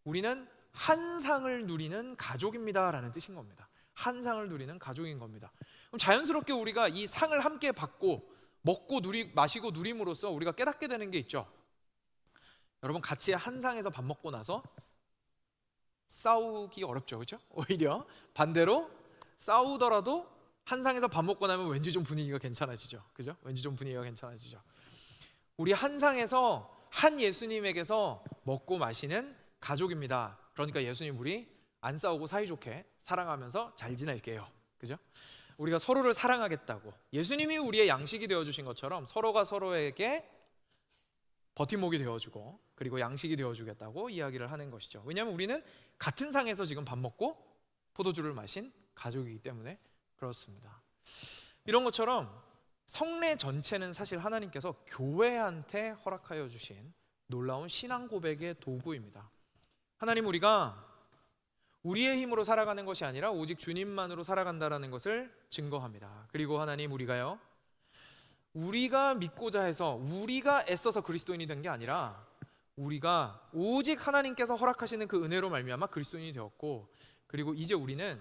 우리는 한 상을 누리는 가족입니다 라는 뜻인 겁니다. 한 상을 누리는 가족인 겁니다. 그럼 자연스럽게 우리가 이 상을 함께 받고 먹고 마시고 누림으로써 우리가 깨닫게 되는 게 있죠. 여러분, 같이 한 상에서 밥 먹고 나서 싸우기 어렵죠, 그렇죠? 오히려 반대로 싸우더라도 한 상에서 밥 먹고 나면 왠지 좀 분위기가 괜찮아지죠. 그죠? 왠지 좀 분위기가 괜찮아지죠. 우리 한 상에서 한 예수님에게서 먹고 마시는 가족입니다. 그러니까 예수님 우리 안 싸우고 사이좋게 사랑하면서 잘 지낼게요. 그죠? 우리가 서로를 사랑하겠다고 예수님이 우리의 양식이 되어주신 것처럼 서로가 서로에게 버팀목이 되어주고 그리고 양식이 되어주겠다고 이야기를 하는 것이죠. 왜냐하면 우리는 같은 상에서 지금 밥 먹고 포도주를 마신 가족이기 때문에 그렇습니다. 이런 것처럼 성례 전체는 사실 하나님께서 교회한테 허락하여 주신 놀라운 신앙 고백의 도구입니다. 하나님 우리가 우리의 힘으로 살아가는 것이 아니라 오직 주님만으로 살아간다라는 것을 증거합니다. 그리고 하나님 우리가 믿고자 해서 우리가 애써서 그리스도인이 된 게 아니라 우리가 오직 하나님께서 허락하시는 그 은혜로 말미암아 그리스도인이 되었고 그리고 이제 우리는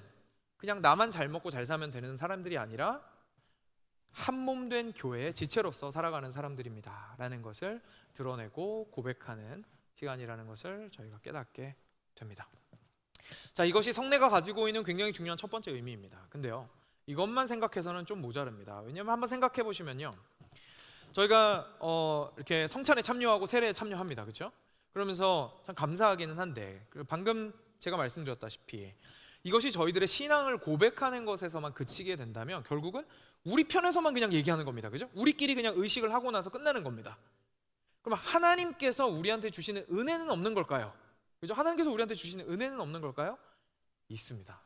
그냥 나만 잘 먹고 잘 사면 되는 사람들이 아니라 한 몸 된 교회의 지체로서 살아가는 사람들입니다 라는 것을 드러내고 고백하는 시간이라는 것을 저희가 깨닫게 됩니다. 자, 이것이 성례가 가지고 있는 굉장히 중요한 첫 번째 의미입니다. 근데요, 이것만 생각해서는 좀 모자릅니다. 왜냐하면 한번 생각해 보시면요, 저희가 이렇게 성찬에 참여하고 세례에 참여합니다. 그렇죠? 그러면서 참 감사하기는 한데 방금 제가 말씀드렸다시피 이것이 저희들의 신앙을 고백하는 것에서만 그치게 된다면 결국은 우리 편에서만 그냥 얘기하는 겁니다. 그죠? 우리끼리 그냥 의식을 하고 나서 끝나는 겁니다. 그럼 하나님께서 우리한테 주시는 은혜는 없는 걸까요? 그죠? 하나님께서 우리한테 주시는 은혜는 없는 걸까요? 있습니다.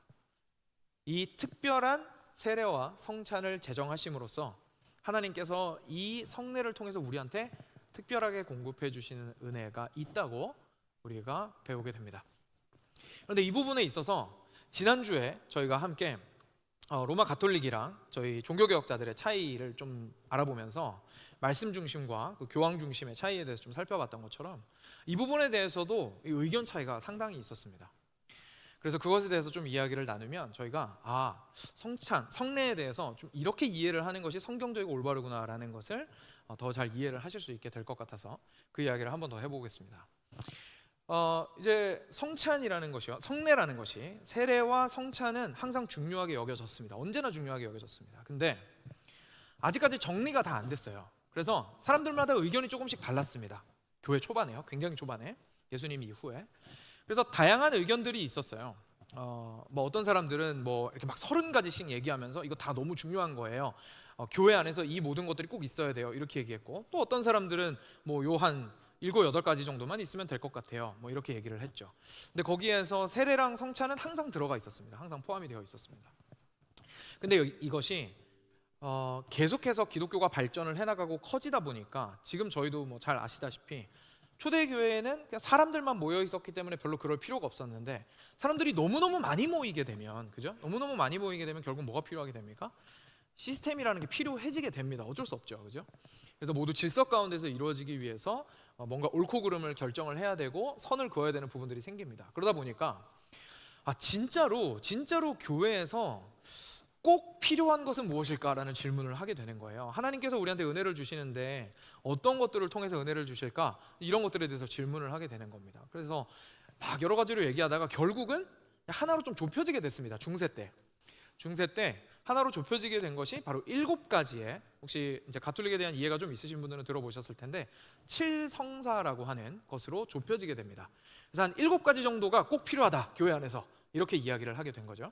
이 특별한 세례와 성찬을 제정하심으로써 하나님께서 이 성례를 통해서 우리한테 특별하게 공급해 주시는 은혜가 있다고 우리가 배우게 됩니다. 그런데 이 부분에 있어서 지난주에 저희가 함께 로마 가톨릭이랑 저희 종교개혁자들의 차이를 좀 알아보면서 말씀 중심과 그 교황 중심의 차이에 대해서 좀 살펴봤던 것처럼 이 부분에 대해서도 의견 차이가 상당히 있었습니다. 그래서 그것에 대해서 좀 이야기를 나누면 저희가 성례에 대해서 좀 이렇게 이해를 하는 것이 성경적이고 올바르구나라는 것을 더 잘 이해를 하실 수 있게 될 것 같아서 그 이야기를 한 번 더 해보겠습니다. 이제 성찬이라는 것이요, 성례라는 것이 세례와 성찬은 항상 중요하게 여겨졌습니다. 언제나 중요하게 여겨졌습니다. 근데 아직까지 정리가 다 안 됐어요. 그래서 사람들마다 의견이 조금씩 달랐습니다. 교회 초반에요, 굉장히 초반에 예수님 이후에. 그래서 다양한 의견들이 있었어요. 뭐 어떤 사람들은 뭐 이렇게 막 30가지씩 얘기하면서 이거 다 너무 중요한 거예요. 교회 안에서 이 모든 것들이 꼭 있어야 돼요. 이렇게 얘기했고, 또 어떤 사람들은 뭐 요 한 7, 8가지 정도만 있으면 될 것 같아요. 뭐 이렇게 얘기를 했죠. 근데 거기에서 세례랑 성찬은 항상 들어가 있었습니다. 항상 포함이 되어 있었습니다. 근데 이것이 계속해서 기독교가 발전을 해나가고 커지다 보니까 지금 저희도 뭐 잘 아시다시피 초대교회에는 그냥 사람들만 모여 있었기 때문에 별로 그럴 필요가 없었는데 사람들이 너무너무 많이 모이게 되면, 그죠? 너무너무 많이 모이게 되면 결국 뭐가 필요하게 됩니까? 시스템이라는 게 필요해지게 됩니다. 어쩔 수 없죠, 그죠? 그래서 모두 질서 가운데서 이루어지기 위해서 뭔가 옳고 그름을 결정을 해야 되고 선을 그어야 되는 부분들이 생깁니다. 그러다 보니까 진짜로 교회에서 꼭 필요한 것은 무엇일까라는 질문을 하게 되는 거예요. 하나님께서 우리한테 은혜를 주시는데 어떤 것들을 통해서 은혜를 주실까? 이런 것들에 대해서 질문을 하게 되는 겁니다. 그래서 막 여러 가지로 얘기하다가 결국은 하나로 좀 좁혀지게 됐습니다. 중세 때 하나로 좁혀지게 된 것이 바로 7가지의, 혹시 이제 가톨릭에 대한 이해가 좀 있으신 분들은 들어보셨을 텐데 7성사라고 하는 것으로 좁혀지게 됩니다. 그래서 한 7가지 정도가 꼭 필요하다, 교회 안에서, 이렇게 이야기를 하게 된 거죠.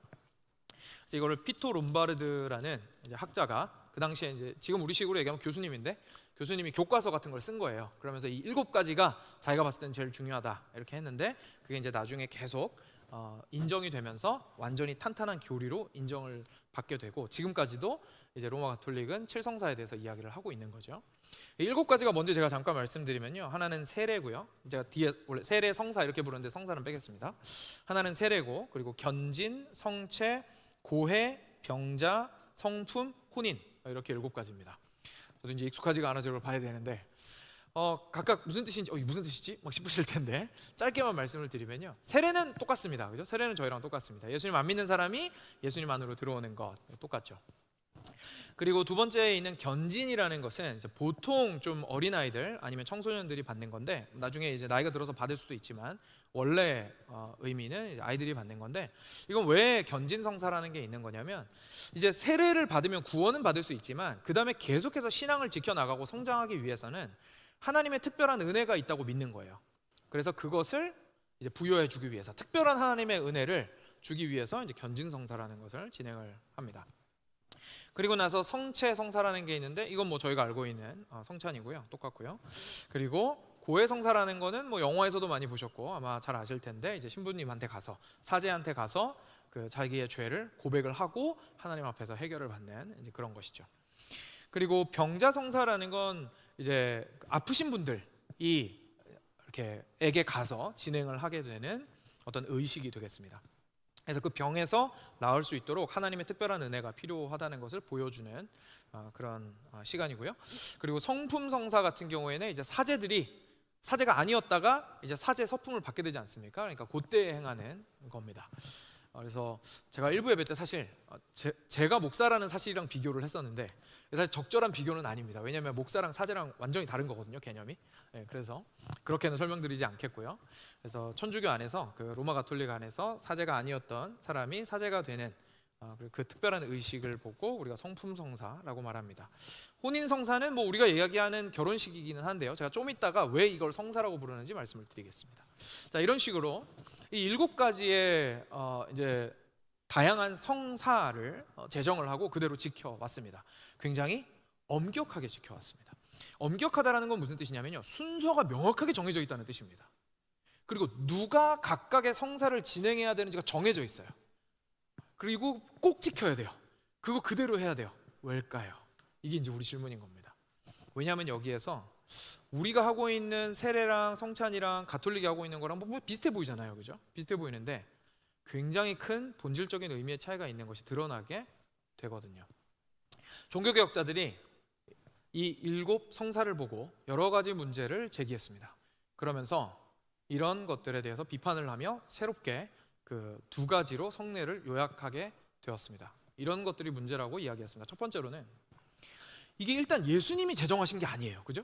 그래서 이거를 피토 롬바르드라는 이제 학자가 그 당시에 이제 지금 우리식으로 얘기하면 교수님인데 교수님이 교과서 같은 걸 쓴 거예요. 그러면서 이 7가지가 자기가 봤을 때는 제일 중요하다 이렇게 했는데 그게 이제 나중에 계속 인정이 되면서 완전히 탄탄한 교리로 인정을 받게 되고 지금까지도 이제 로마 가톨릭은 7성사에 대해서 이야기를 하고 있는 거죠. 7가지가 뭔지 제가 잠깐 말씀드리면요, 하나는 세례고요. 제가 뒤에 원래 세례, 성사 이렇게 부르는데 성사는 빼겠습니다. 하나는 세례고, 그리고 견진, 성체, 고해, 병자, 성품, 혼인, 이렇게 7가지입니다. 저도 이제 익숙하지가 않아서 이걸 봐야 되는데 각각 무슨 뜻인지 이게 무슨 뜻이지? 막 싶으실 텐데 짧게만 말씀을 드리면요, 세례는 똑같습니다. 그죠? 세례는 저희랑 똑같습니다. 예수님 안 믿는 사람이 예수님 안으로 들어오는 것 똑같죠. 그리고 두 번째에 있는 견진이라는 것은 이제 보통 좀 어린아이들 아니면 청소년들이 받는 건데, 나중에 이제 나이가 들어서 받을 수도 있지만 원래 의미는 이제 아이들이 받는 건데, 이건 왜 견진성사라는 게 있는 거냐면, 이제 세례를 받으면 구원은 받을 수 있지만 그 다음에 계속해서 신앙을 지켜나가고 성장하기 위해서는 하나님의 특별한 은혜가 있다고 믿는 거예요. 그래서 그것을 이제 부여해 주기 위해서, 특별한 하나님의 은혜를 주기 위해서 이제 견진성사라는 것을 진행을 합니다. 그리고 나서 성체성사라는 게 있는데, 이건 뭐 저희가 알고 있는 성찬이고요, 똑같고요. 그리고 고해성사라는 거는 뭐 영화에서도 많이 보셨고 아마 잘 아실 텐데, 이제 신부님한테 가서, 사제한테 가서 그 자기의 죄를 고백을 하고 하나님 앞에서 해결을 받는 이제 그런 것이죠. 그리고 병자성사라는 건 이제 아프신 분들이 이렇게 에게 가서 진행을 하게 되는 어떤 의식이 되겠습니다. 그래서 그 병에서 나을 수 있도록 하나님의 특별한 은혜가 필요하다는 것을 보여주는 그런 시간이고요. 그리고 성품성사 같은 경우에는 이제 사제가 아니었다가 이제 사제 서품을 받게 되지 않습니까? 그러니까 그때 행하는 겁니다. 그래서 제가 일부 예배 때 사실 제가 목사라는 사실이랑 비교를 했었는데, 사실 적절한 비교는 아닙니다. 왜냐하면 목사랑 사제랑 완전히 다른 거거든요, 개념이. 그래서 그렇게는 설명드리지 않겠고요. 그래서 천주교 안에서, 그 로마 가톨릭 안에서 사제가 아니었던 사람이 사제가 되는 그 특별한 의식을 보고 우리가 성품성사라고 말합니다. 혼인성사는 뭐 우리가 이야기하는 결혼식이기는 한데요, 제가 좀 이따가 왜 이걸 성사라고 부르는지 말씀을 드리겠습니다. 자, 이런 식으로 이 7가지의 이제 다양한 성사를 제정을 하고 그대로 지켜왔습니다. 굉장히 엄격하게 지켜왔습니다. 엄격하다라는 건 무슨 뜻이냐면요, 순서가 명확하게 정해져 있다는 뜻입니다. 그리고 누가 각각의 성사를 진행해야 되는지가 정해져 있어요. 그리고 꼭 지켜야 돼요. 그거 그대로 해야 돼요. 왜일까요? 이게 이제 우리 질문인 겁니다. 왜냐하면 여기에서 우리가 하고 있는 세례랑 성찬이랑 가톨릭이 하고 있는 거랑 뭐 비슷해 보이잖아요, 그죠? 비슷해 보이는데 굉장히 큰 본질적인 의미의 차이가 있는 것이 드러나게 되거든요. 종교개혁자들이 이 7 성사를 보고 여러 가지 문제를 제기했습니다. 그러면서 이런 것들에 대해서 비판을 하며 새롭게 그 2가지로 성례를 요약하게 되었습니다. 이런 것들이 문제라고 이야기했습니다. 첫 번째로는 이게 일단 예수님이 제정하신 게 아니에요, 그죠?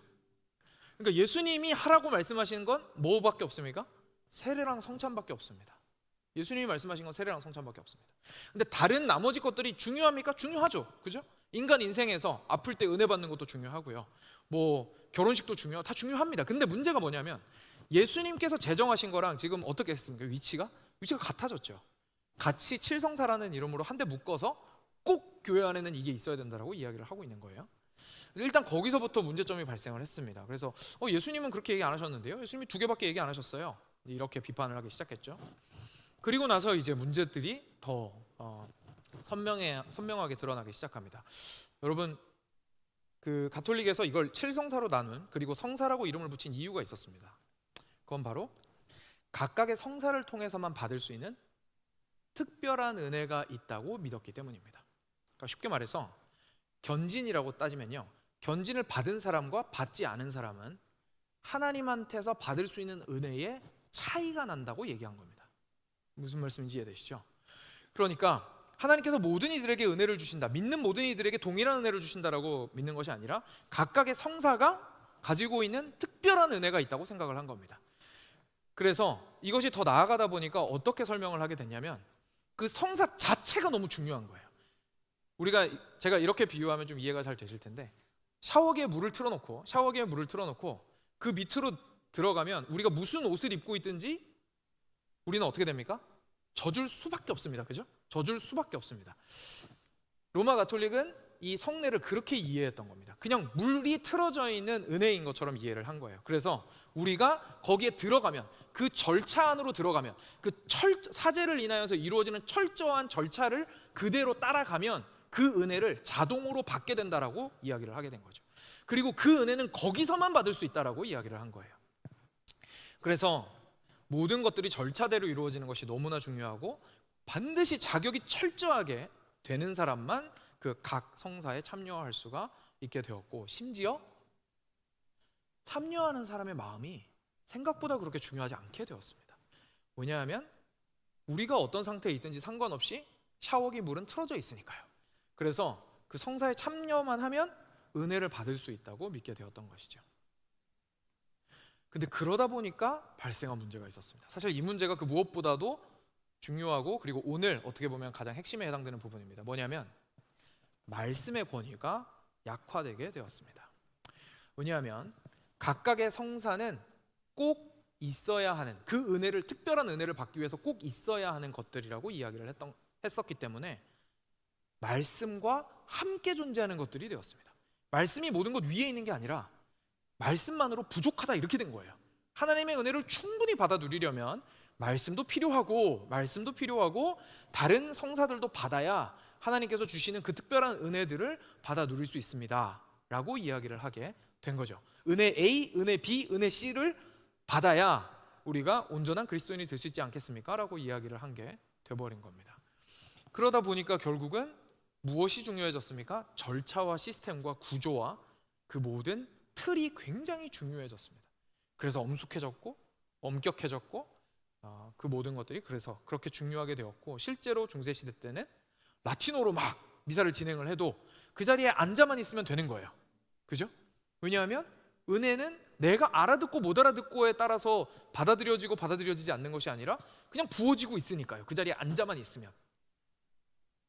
그러니까 예수님이 하라고 말씀하시는 건 뭐밖에 없습니까? 세례랑 성찬밖에 없습니다. 예수님이 말씀하신 건 세례랑 성찬밖에 없습니다. 근데 다른 나머지 것들이 중요합니까? 중요하죠, 그죠? 인간 인생에서 아플 때 은혜 받는 것도 중요하고요, 뭐 결혼식도 중요하고 다 중요합니다. 근데 문제가 뭐냐면 예수님께서 제정하신 거랑 지금 어떻게 했습니까? 위치가 같아졌죠. 같이 칠성사라는 이름으로 한데 묶어서 꼭 교회 안에는 이게 있어야 된다라고 이야기를 하고 있는 거예요. 일단 거기서부터 문제점이 발생을 했습니다. 그래서 예수님은 그렇게 얘기 안 하셨는데요, 예수님이 2개밖에 얘기 안 하셨어요. 이렇게 비판을 하기 시작했죠. 그리고 나서 이제 문제들이 더 선명하게 드러나기 시작합니다. 여러분, 그 가톨릭에서 이걸 7성사로 나눈, 그리고 성사라고 이름을 붙인 이유가 있었습니다. 그건 바로 각각의 성사를 통해서만 받을 수 있는 특별한 은혜가 있다고 믿었기 때문입니다. 그러니까 쉽게 말해서 견진이라고 따지면요, 견진을 받은 사람과 받지 않은 사람은 하나님한테서 받을 수 있는 은혜에 차이가 난다고 얘기한 겁니다. 무슨 말씀인지 이해되시죠? 그러니까 하나님께서 모든 이들에게 은혜를 주신다, 믿는 모든 이들에게 동일한 은혜를 주신다라고 믿는 것이 아니라 각각의 성사가 가지고 있는 특별한 은혜가 있다고 생각을 한 겁니다. 그래서 이것이 더 나아가다 보니까 어떻게 설명을 하게 됐냐면, 그 성사 자체가 너무 중요한 거예요. 제가 이렇게 비유하면 좀 이해가 잘 되실 텐데, 샤워기에 물을 틀어놓고 그 밑으로 들어가면 우리가 무슨 옷을 입고 있든지 우리는 어떻게 됩니까? 젖을 수밖에 없습니다, 그죠? 젖을 수밖에 없습니다. 로마 가톨릭은 이 성례를 그렇게 이해했던 겁니다. 그냥 물이 틀어져 있는 은혜인 것처럼 이해를 한 거예요. 그래서 우리가 거기에 들어가면, 그 절차 안으로 들어가면, 그 사제를 인하여서 이루어지는 철저한 절차를 그대로 따라가면 그 은혜를 자동으로 받게 된다라고 이야기를 하게 된 거죠. 그리고 그 은혜는 거기서만 받을 수 있다라고 이야기를 한 거예요. 그래서 모든 것들이 절차대로 이루어지는 것이 너무나 중요하고, 반드시 자격이 철저하게 되는 사람만 그 각 성사에 참여할 수가 있게 되었고, 심지어 참여하는 사람의 마음이 생각보다 그렇게 중요하지 않게 되었습니다. 왜냐하면 우리가 어떤 상태에 있든지 상관없이 샤워기 물은 틀어져 있으니까요. 그래서 그 성사에 참여만 하면 은혜를 받을 수 있다고 믿게 되었던 것이죠. 근데 그러다 보니까 발생한 문제가 있었습니다. 사실 이 문제가 그 무엇보다도 중요하고 그리고 오늘 어떻게 보면 가장 핵심에 해당되는 부분입니다. 뭐냐면 말씀의 권위가 약화되게 되었습니다. 왜냐하면 각각의 성사는 꼭 있어야 하는, 그 은혜를, 특별한 은혜를 받기 위해서 꼭 있어야 하는 것들이라고 이야기를 했었기 때문에 말씀과 함께 존재하는 것들이 되었습니다. 말씀이 모든 것 위에 있는 게 아니라 말씀만으로 부족하다 이렇게 된 거예요. 하나님의 은혜를 충분히 받아 누리려면 말씀도 필요하고 다른 성사들도 받아야 하나님께서 주시는 그 특별한 은혜들을 받아 누릴 수 있습니다 라고 이야기를 하게 된 거죠. 은혜 A, 은혜 B, 은혜 C를 받아야 우리가 온전한 그리스도인이 될 수 있지 않겠습니까? 라고 이야기를 한 게 돼버린 겁니다. 그러다 보니까 결국은 무엇이 중요해졌습니까? 절차와 시스템과 구조와 그 모든 틀이 굉장히 중요해졌습니다. 그래서 엄숙해졌고 엄격해졌고 그 모든 것들이 그래서 그렇게 중요하게 되었고, 실제로 중세시대 때는 라틴어로 막 미사를 진행을 해도 그 자리에 앉아만 있으면 되는 거예요. 그죠? 왜냐하면 은혜는 내가 알아듣고 못 알아듣고에 따라서 받아들여지고 받아들여지지 않는 것이 아니라 그냥 부어지고 있으니까요. 그 자리에 앉아만 있으면.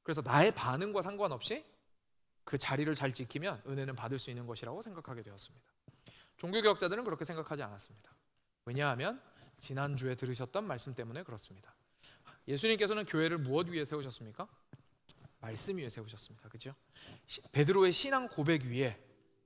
그래서 나의 반응과 상관없이 그 자리를 잘 지키면 은혜는 받을 수 있는 것이라고 생각하게 되었습니다. 종교개혁자들은 그렇게 생각하지 않았습니다. 왜냐하면 지난주에 들으셨던 말씀 때문에 그렇습니다. 예수님께서는 교회를 무엇 위에 세우셨습니까? 말씀 위에 세우셨습니다. 그렇죠? 베드로의 신앙 고백 위에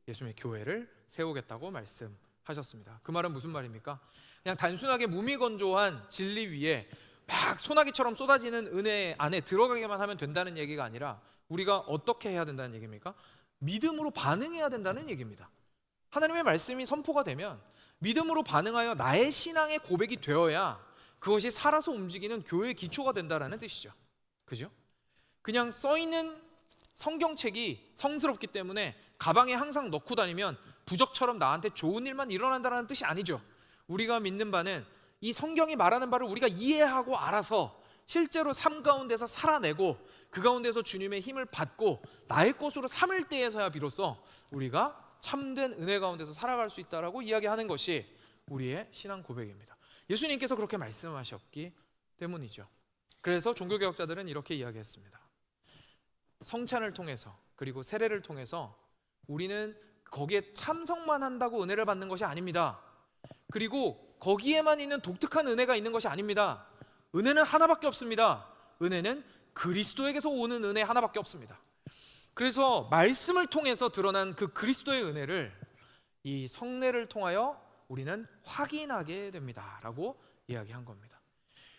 예수님의 교회를 세우겠다고 말씀하셨습니다. 그 말은 무슨 말입니까? 그냥 단순하게 무미건조한 진리 위에 막 소나기처럼 쏟아지는 은혜 안에 들어가기만 하면 된다는 얘기가 아니라 우리가 어떻게 해야 된다는 얘기입니까? 믿음으로 반응해야 된다는 얘기입니다. 하나님의 말씀이 선포가 되면 믿음으로 반응하여 나의 신앙의 고백이 되어야 그것이 살아서 움직이는 교회의 기초가 된다는 뜻이죠. 그죠? 그냥 써있는 성경책이 성스럽기 때문에 가방에 항상 넣고 다니면 부적처럼 나한테 좋은 일만 일어난다는 뜻이 아니죠. 우리가 믿는 바는 이 성경이 말하는 바를 우리가 이해하고 알아서 실제로 삶 가운데서 살아내고 그 가운데서 주님의 힘을 받고 나의 것으로 삼을 때에서야 비로소 우리가 참된 은혜 가운데서 살아갈 수 있다라고 이야기하는 것이 우리의 신앙 고백입니다. 예수님께서 그렇게 말씀하셨기 때문이죠. 그래서 종교개혁자들은 이렇게 이야기했습니다. 성찬을 통해서 그리고 세례를 통해서 우리는 거기에 참석만 한다고 은혜를 받는 것이 아닙니다. 그리고 거기에만 있는 독특한 은혜가 있는 것이 아닙니다. 은혜는 하나밖에 없습니다. 은혜는 그리스도에게서 오는 은혜 하나밖에 없습니다. 그래서 말씀을 통해서 드러난 그 그리스도의 은혜를 이 성례를 통하여 우리는 확인하게 됩니다 라고 이야기한 겁니다.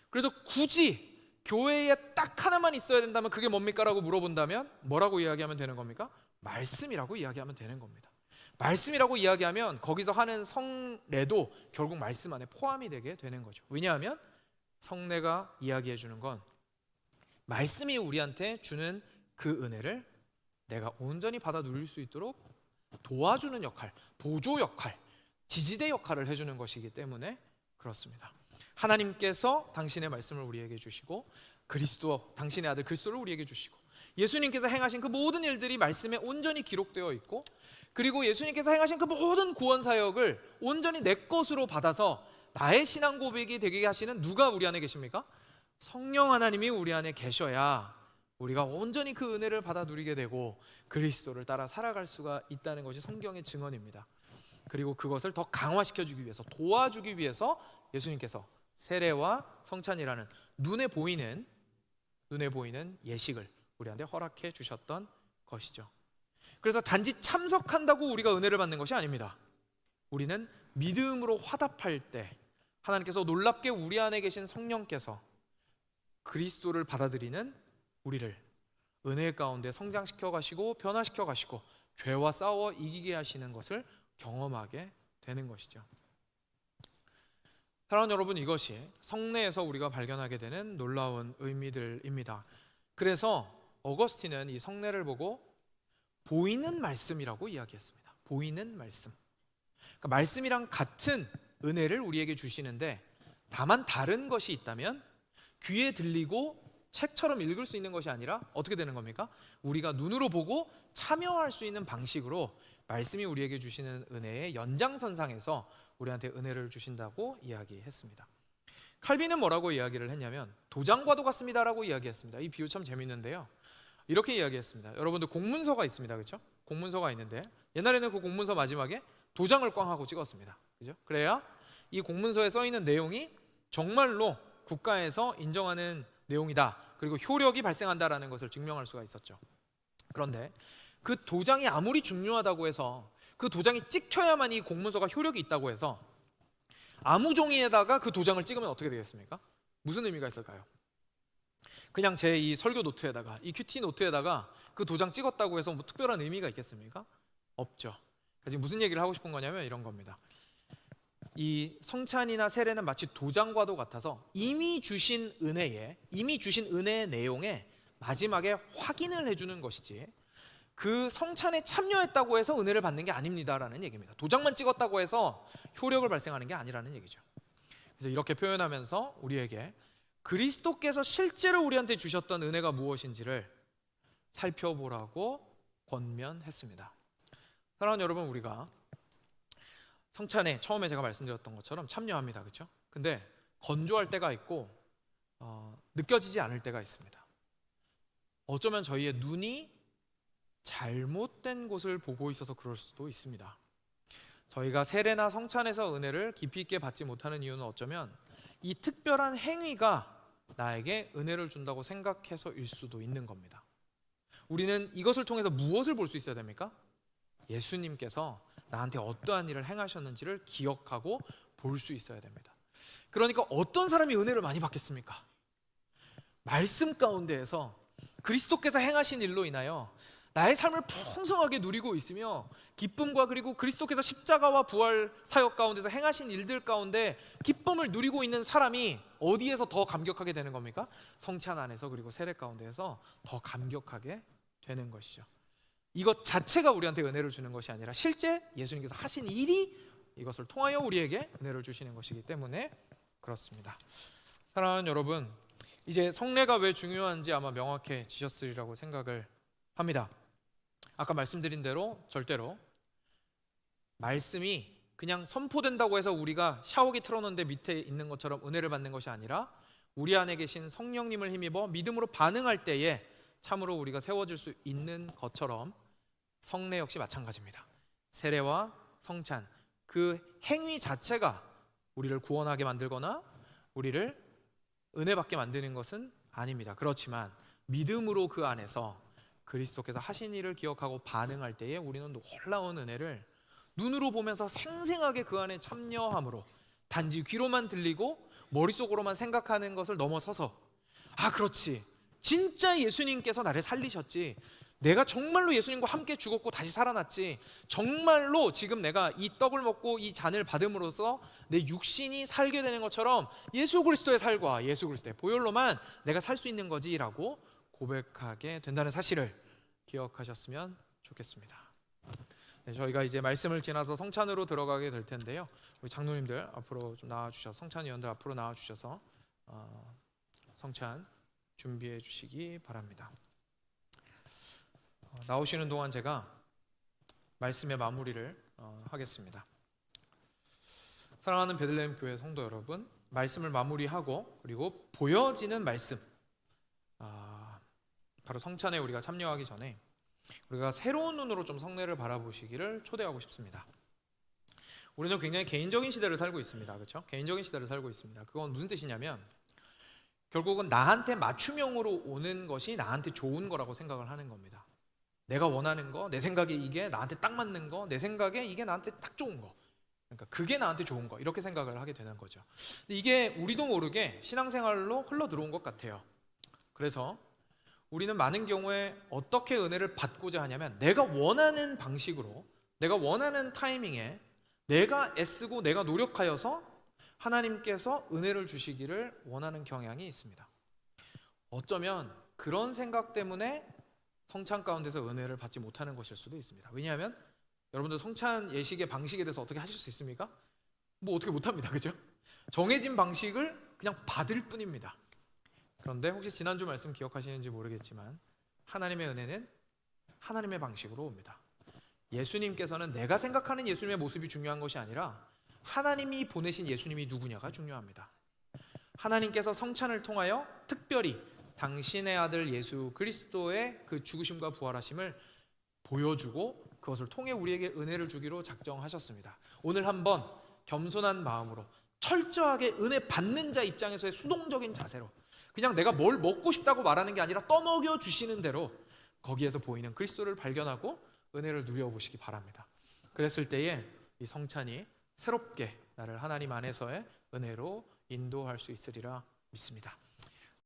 그래서 굳이 교회에 딱 하나만 있어야 된다면 그게 뭡니까? 라고 물어본다면 뭐라고 이야기하면 되는 겁니까? 말씀이라고 이야기하면 되는 겁니다. 말씀이라고 이야기하면 거기서 하는 성례도 결국 말씀 안에 포함이 되게 되는 거죠. 왜냐하면 성례가 이야기해 주는 건 말씀이 우리한테 주는 그 은혜를 내가 온전히 받아 누릴 수 있도록 도와주는 역할, 보조 역할, 지지대 역할을 해주는 것이기 때문에 그렇습니다. 하나님께서 당신의 말씀을 우리에게 주시고 그리스도, 당신의 아들 그리스도를 우리에게 주시고 예수님께서 행하신 그 모든 일들이 말씀에 온전히 기록되어 있고 그리고 예수님께서 행하신 그 모든 구원 사역을 온전히 내 것으로 받아서 나의 신앙 고백이 되게 하시는 누가 우리 안에 계십니까? 성령 하나님이 우리 안에 계셔야 우리가 온전히 그 은혜를 받아 누리게 되고 그리스도를 따라 살아갈 수가 있다는 것이 성경의 증언입니다. 그리고 그것을 더 강화시켜주기 위해서, 도와주기 위해서 예수님께서 세례와 성찬이라는 눈에 보이는 예식을 우리한테 허락해 주셨던 것이죠. 그래서 단지 참석한다고 우리가 은혜를 받는 것이 아닙니다. 우리는 믿음으로 화답할 때 하나님께서 놀랍게 우리 안에 계신 성령께서 그리스도를 받아들이는 우리를 은혜 가운데 성장시켜 가시고 변화시켜 가시고 죄와 싸워 이기게 하시는 것을 경험하게 되는 것이죠. 사랑하는 여러분, 이것이 성례에서 우리가 발견하게 되는 놀라운 의미들입니다. 그래서 어거스틴은 이 성례를 보고 보이는 말씀이라고 이야기했습니다. 보이는 말씀. 그러니까 말씀이랑 같은 은혜를 우리에게 주시는데 다만 다른 것이 있다면 귀에 들리고 책처럼 읽을 수 있는 것이 아니라 어떻게 되는 겁니까? 우리가 눈으로 보고 참여할 수 있는 방식으로 말씀이 우리에게 주시는 은혜의 연장선상에서 우리한테 은혜를 주신다고 이야기했습니다. 칼빈은 뭐라고 이야기를 했냐면 도장과도 같습니다라고 이야기했습니다. 이 비유 참 재밌는데요. 이렇게 이야기했습니다. 여러분들 공문서가 있습니다. 그렇죠? 공문서가 있는데 옛날에는 그 공문서 마지막에 도장을 꽝 하고 찍었습니다. 그죠? 그래야 이 공문서에 써 있는 내용이 정말로 국가에서 인정하는 내용이다. 그리고 효력이 발생한다라는 것을 증명할 수가 있었죠. 그런데 그 도장이 아무리 중요하다고 해서 그 도장이 찍혀야만 이 공문서가 효력이 있다고 해서 아무 종이에다가 그 도장을 찍으면 어떻게 되겠습니까? 무슨 의미가 있을까요? 그냥 제 이 설교 노트에다가 이 큐티 노트에다가 그 도장 찍었다고 해서 뭐 특별한 의미가 있겠습니까? 없죠. 지금 무슨 얘기를 하고 싶은 거냐면 이런 겁니다. 이 성찬이나 세례는 마치 도장과도 같아서 이미 주신 은혜의 내용에 마지막에 확인을 해주는 것이지 그 성찬에 참여했다고 해서 은혜를 받는 게 아닙니다라는 얘기입니다. 도장만 찍었다고 해서 효력을 발생하는 게 아니라는 얘기죠. 그래서 이렇게 표현하면서 우리에게 그리스도께서 실제로 우리한테 주셨던 은혜가 무엇인지를 살펴보라고 권면했습니다. 사랑하는 여러분, 우리가 성찬에 처음에 제가 말씀드렸던 것처럼 참여합니다. 그렇죠? 근데 건조할 때가 있고 느껴지지 않을 때가 있습니다. 어쩌면 저희의 눈이 잘못된 곳을 보고 있어서 그럴 수도 있습니다. 저희가 세례나 성찬에서 은혜를 깊이 있게 받지 못하는 이유는 어쩌면 이 특별한 행위가 나에게 은혜를 준다고 생각해서일 수도 있는 겁니다. 우리는 이것을 통해서 무엇을 볼 수 있어야 됩니까? 예수님께서 나한테 어떠한 일을 행하셨는지를 기억하고 볼 수 있어야 됩니다. 그러니까 어떤 사람이 은혜를 많이 받겠습니까? 말씀 가운데에서 그리스도께서 행하신 일로 인하여 나의 삶을 풍성하게 누리고 있으며 기쁨과 그리고 그리스도께서 십자가와 부활 사역 가운데서 행하신 일들 가운데 기쁨을 누리고 있는 사람이 어디에서 더 감격하게 되는 겁니까? 성찬 안에서 그리고 세례 가운데에서 더 감격하게 되는 것이죠. 이것 자체가 우리한테 은혜를 주는 것이 아니라 실제 예수님께서 하신 일이 이것을 통하여 우리에게 은혜를 주시는 것이기 때문에 그렇습니다. 사랑하는 여러분, 이제 성례가 왜 중요한지 아마 명확해지셨으리라고 생각을 합니다. 아까 말씀드린 대로 절대로 말씀이 그냥 선포된다고 해서 우리가 샤워기 틀어놓는데 밑에 있는 것처럼 은혜를 받는 것이 아니라 우리 안에 계신 성령님을 힘입어 믿음으로 반응할 때에 참으로 우리가 세워질 수 있는 것처럼 성례 역시 마찬가지입니다. 세례와 성찬, 그 행위 자체가 우리를 구원하게 만들거나 우리를 은혜 받게 만드는 것은 아닙니다. 그렇지만 믿음으로 그 안에서 그리스도께서 하신 일을 기억하고 반응할 때에 우리는 놀라운 은혜를 눈으로 보면서 생생하게 그 안에 참여함으로 단지 귀로만 들리고 머릿속으로만 생각하는 것을 넘어서서 아, 그렇지, 진짜 예수님께서 나를 살리셨지, 내가 정말로 예수님과 함께 죽었고 다시 살아났지, 정말로 지금 내가 이 떡을 먹고 이 잔을 받음으로써 내 육신이 살게 되는 것처럼 예수 그리스도의 살과 예수 그리스도의 보혈로만 내가 살 수 있는 거지라고 고백하게 된다는 사실을 기억하셨으면 좋겠습니다. 네, 저희가 이제 말씀을 지나서 성찬으로 들어가게 될 텐데요. 우리 장로님들 앞으로 좀 나와주셔서, 성찬위원들 앞으로 나와주셔서 성찬 준비해 주시기 바랍니다. 나오시는 동안 제가 말씀의 마무리를 하겠습니다. 사랑하는 베들레헴 교회 성도 여러분, 말씀을 마무리하고 그리고 보여지는 말씀, 바로 성찬에 우리가 참여하기 전에 우리가 새로운 눈으로 좀 성례를 바라보시기를 초대하고 싶습니다. 우리는 굉장히 개인적인 시대를 살고 있습니다. 그렇죠? 개인적인 시대를 살고 있습니다. 그건 무슨 뜻이냐면 결국은 나한테 맞춤형으로 오는 것이 나한테 좋은 거라고 생각을 하는 겁니다. 내가 원하는 거, 내 생각에 이게 나한테 딱 맞는 거, 내 생각에 이게 나한테 딱 좋은 거, 그러니까 그게 나한테 좋은 거, 이렇게 생각을 하게 되는 거죠. 근데 이게 우리도 모르게 신앙생활로 흘러 들어온 것 같아요. 그래서 우리는 많은 경우에 어떻게 은혜를 받고자 하냐면 내가 원하는 방식으로, 내가 원하는 타이밍에 내가 애쓰고 내가 노력하여서 하나님께서 은혜를 주시기를 원하는 경향이 있습니다. 어쩌면 그런 생각 때문에 성찬 가운데서 은혜를 받지 못하는 것일 수도 있습니다. 왜냐하면 여러분들 성찬 예식의 방식에 대해서 어떻게 하실 수 있습니까? 뭐 어떻게 못합니다. 그죠? 정해진 방식을 그냥 받을 뿐입니다. 그런데 혹시 지난주 말씀 기억하시는지 모르겠지만 하나님의 은혜는 하나님의 방식으로 옵니다. 예수님께서는 내가 생각하는 예수님의 모습이 중요한 것이 아니라 하나님이 보내신 예수님이 누구냐가 중요합니다. 하나님께서 성찬을 통하여 특별히 당신의 아들 예수 그리스도의 그 죽으심과 부활하심을 보여주고 그것을 통해 우리에게 은혜를 주기로 작정하셨습니다. 오늘 한번 겸손한 마음으로 철저하게 은혜 받는 자 입장에서의 수동적인 자세로 그냥 내가 뭘 먹고 싶다고 말하는 게 아니라 떠먹여 주시는 대로 거기에서 보이는 그리스도를 발견하고 은혜를 누려보시기 바랍니다. 그랬을 때에 이 성찬이 새롭게 나를 하나님 안에서의 은혜로 인도할 수 있으리라 믿습니다.